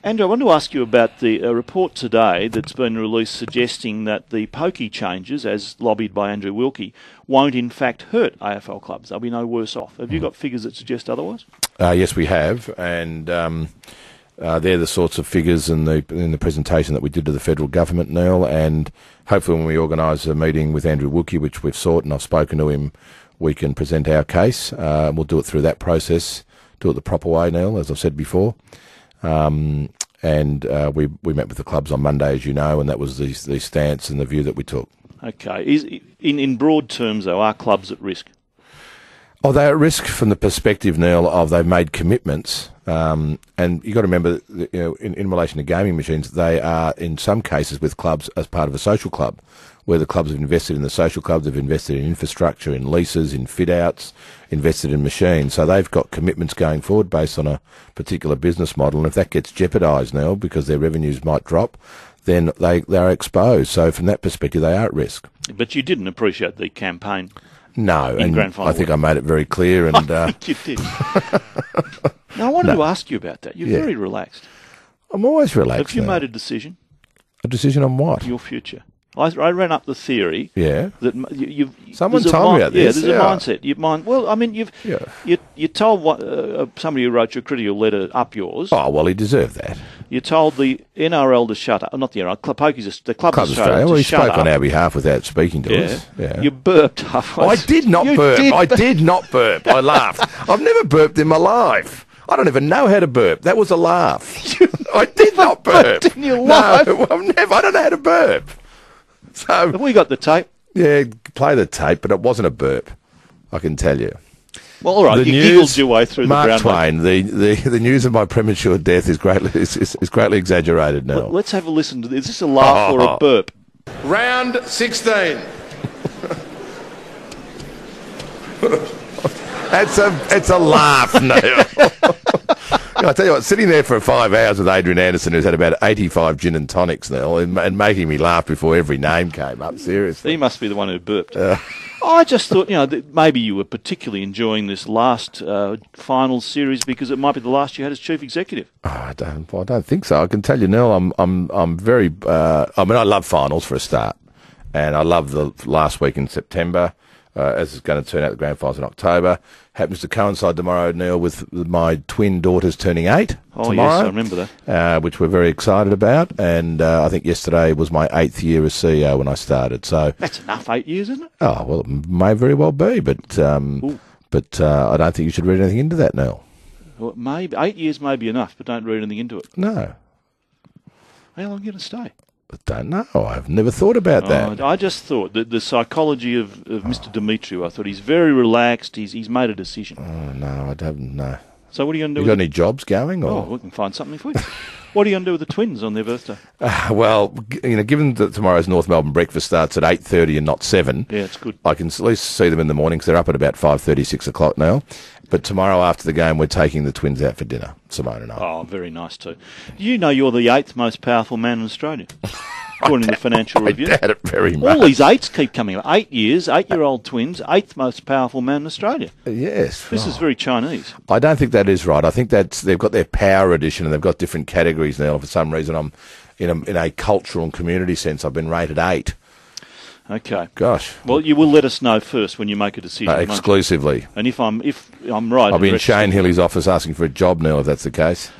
Andrew, I want to ask you about the report today that's been released suggesting that the pokey changes, as lobbied by Andrew Wilkie, won't in fact hurt AFL clubs. They'll be no worse off. Have you got figures that suggest otherwise? Yes, we have, and they're the sorts of figures in the presentation that we did to the federal government, Neil, and hopefully when we organise a meeting with Andrew Wilkie, which we've sought and I've spoken to him, we can present our case. We'll do it through that process, do it the proper way, Neil, as I've said before. And we met with the clubs on Monday, as you know, and that was the stance and the view that we took. Okay. In broad terms, though, are clubs at risk? Oh, they're at risk from the perspective, Neil, of they've made commitments. And you've got to remember, in relation to gaming machines, they are, in some cases, with clubs as part of a social club, where the clubs have invested in the social clubs, they've invested in infrastructure, in leases, in fit-outs, invested in machines. So they've got commitments going forward based on a particular business model. And if that gets jeopardised now because their revenues might drop, then they're exposed. So from that perspective, they are at risk. But you didn't appreciate the campaign. No, and I think I made it very clear. And I think you did. Now, I wanted to ask you about that. You're very relaxed. I'm always relaxed. Have you made a decision? A decision on what? Your future. I ran up the theory. Yeah. That you've. Someone told me about this. Yeah, there's a mindset. Well, I mean, you told somebody who wrote your critical letter up yours. Oh well, he deserved that. You told the NRL to shut up. Not the NRL. The Club Australia. Well, he spoke on our behalf without speaking to us. Yeah. You burped halfway. I did not burp. I did not burp. I laughed. I've never burped in my life. I don't even know how to burp. That was a laugh. I did not burp. In your life? No, I've never. I don't know how to burp. So have we got the tape? Yeah, play the tape, but it wasn't a burp. I can tell you. Well, all right, you giggled your way through Mark the ground. Twain, the news of my premature death is greatly exaggerated now. Let's have a listen to this. Is this a laugh or a burp? Round 16. It's a laugh, Neil. I tell you what, sitting there for 5 hours with Adrian Anderson, who's had about 85 gin and tonics, Neil, and making me laugh before every name came up, seriously. He must be the one who burped. I just thought, that maybe you were particularly enjoying this last finals series because it might be the last you had as chief executive. Oh, I don't think so. I can tell you, Neil, I'm very. I love finals for a start, and I love the last week in September. As it's going to turn out the grand finals in October. Happens to coincide tomorrow, Neil, with my twin daughters turning 8 tomorrow. Yes, I remember that. Which we're very excited about. And I think yesterday was my 8th year as CEO when I started. So that's enough, 8 years, isn't it? Oh, well, it may very well be. But I don't think you should read anything into that, Neil. Well, maybe 8 years may be enough, but don't read anything into it. No. How long are you going to stay? I don't know. I've never thought about that. I just thought that the psychology of Mr. Demetriou, I thought he's very relaxed. He's made a decision. Oh, no, I don't know. So what are you going to do? You got any jobs going? Or? Oh, we can find something for you. What are you going to do with the twins on their birthday? Well, given that tomorrow's North Melbourne breakfast starts at 8:30 and not 7, yeah, it's good. I can at least see them in the morning because they're up at about 5:30, 6 o'clock now. But tomorrow after the game, we're taking the twins out for dinner, Simone and I. Oh, very nice too. Do you know you're the 8th most powerful man in Australia? According to the Financial Review. I doubt it very much. All these 8s keep coming up. 8 years, 8-year-old twins, 8th most powerful man in Australia. Yes. This is very Chinese. I don't think that is right. I think they've got their power edition and they've got different categories now. For some reason, I'm in a cultural and community sense, I've been rated 8. Okay. Gosh. Well, you will let us know first when you make a decision. Exclusively. And if I'm right, I'll be in Shane Hilly's office asking for a job now, if that's the case.